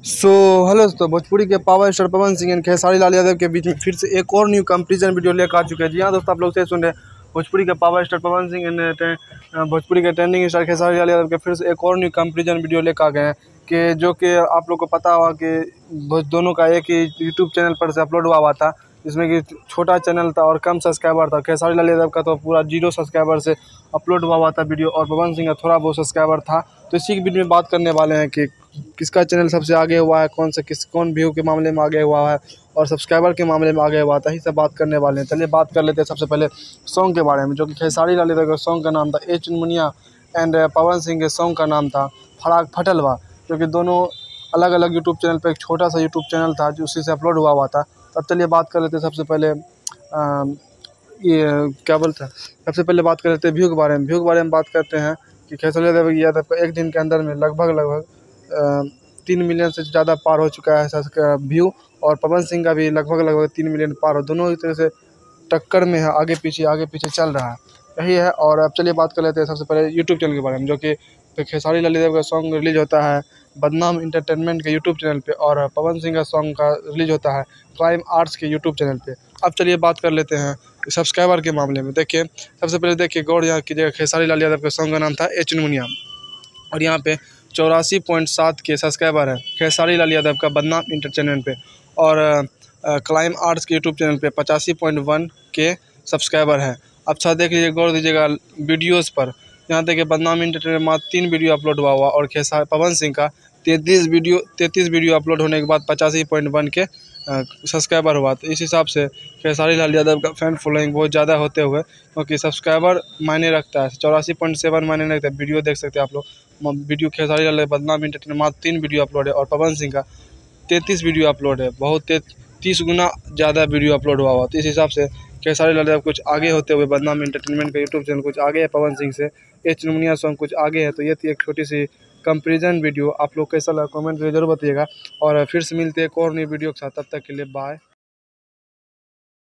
So hello दोस्तों, भोजपुरी के power star Pawan Singh and Khesari Lal Yadav के बीच में फिर से एक और न्यू कंपैरिजन वीडियो लेकर आ चुके हैं। जी हाँ दोस्तों, आप लोग से सुन रहे हैं भोजपुरी के power star Pawan Singh and Bhojpuri के ट्रेंडिंग स्टार खेसारी लाल यादव के फिर से एक और न्यू कंपैरिजन वीडियो लेकर आ गए हैं कि जो कि आप लोग को पता होगा कि दोनों का एक ही यूट्यूब चैनल पर से अपलोड हुआ था, जिसमें कि छोटा चैनल था और कम सब्सक्राइबर था। खेसारी लाल यादव का तो पूरा 0 सब्सक्राइबर से अपलोड हुआ था वीडियो, और पवन सिंह का थोड़ा बहुत सब्सक्राइबर था। तो इसी वीडियो में बात करने वाले हैं कि किसका चैनल सबसे आगे हुआ है, कौन व्यू के मामले में आगे हुआ है और सब्सक्राइबर के मामले में आगे हुआ था, यही सब बात करने वाले हैं। चलिए बात कर लेते हैं सबसे पहले सॉन्ग के बारे में, जो कि खेसारी लाल यादव के सॉन्ग का नाम था ए चुनमुनिया एंड पवन सिंह के सॉन्ग का नाम था फराक फटलवा, जो कि दोनों अलग अलग यूट्यूब चैनल पर एक छोटा सा यूट्यूब चैनल था जो उसी से अपलोड हुआ था। तब चलिए बात कर लेते हैं सबसे पहले ये क्या बोलते हैं, सबसे पहले बात कर लेते हैं व्यू के बारे में। व्यू के बारे में बात करते हैं कि खेसारी यादव का एक दिन के अंदर में लगभग 3 मिलियन से ज़्यादा पार हो चुका है व्यू, और पवन सिंह का भी लगभग 3 मिलियन पार हो। दोनों एक तरह से टक्कर में है, आगे पीछे चल रहा है, यही है। और अब चलिए बात कर लेते हैं सबसे पहले यूट्यूब चैनल के बारे में, जो कि खेसारी लाल यादव का सॉन्ग रिलीज होता है बदनाम इंटरटेनमेंट के यूट्यूब चैनल पे, और पवन सिंह का सॉन्ग का रिलीज होता है क्राइम आर्ट्स के यूट्यूब चैनल पे। अब चलिए बात कर लेते हैं सब्सक्राइबर के मामले में। देखिए सबसे पहले देखिए गौर यहाँ कीजिएगा, खेसारी लाल यादव के सॉन्ग का नाम था ए चुनमुनिया, और यहाँ पे 84.7 के सब्सक्राइबर है खेसारी लाल यादव का बदनाम इंटर चैनल पे, और क्राइम आर्ट्स के यूट्यूब चैनल पे 85.1 के सब्सक्राइबर है। अच्छा देख लीजिए, गौर दीजिएगा वीडियोज़ पर। यहाँ देखिए बदनाम इंटरटेनमेंट में मात्र 3 वीडियो अपलोड हुआ और पवन सिंह का 33 वीडियो अपलोड होने के बाद 85.1 के सब्सक्राइबर हुआ। तो इस हिसाब से खेसारी लाल यादव का फैन फॉलोइंग बहुत ज़्यादा होते हुए, क्योंकि सब्सक्राइबर मायने रखता है, 84.7 मायने रखता है। वीडियो देख सकते हैं आप लोग, वीडियो खेसारी लाल बदनाम इंटरटेनमेंट मात्र 3 वीडियो अपलोड है, और पवन सिंह का 33 वीडियो अपलोड है, बहुत 30 गुना ज़्यादा वीडियो अपलोड हुआ। तो इस हिसाब से खेसारी लाल यादव कुछ आगे होते हुए बदनाम इंटरटेनमेंट का यूट्यूब चैनल कुछ आगे है पवन सिंह से, ए चुनमुनिया सॉन्ग कुछ आगे है। तो ये थी एक छोटी सी कंपैरिजन वीडियो। आप लोग कैसा लगा कमेंट में जरूर बताइएगा, और फिर से मिलते हैं एक और नई वीडियो के साथ। तब तक के लिए बाय।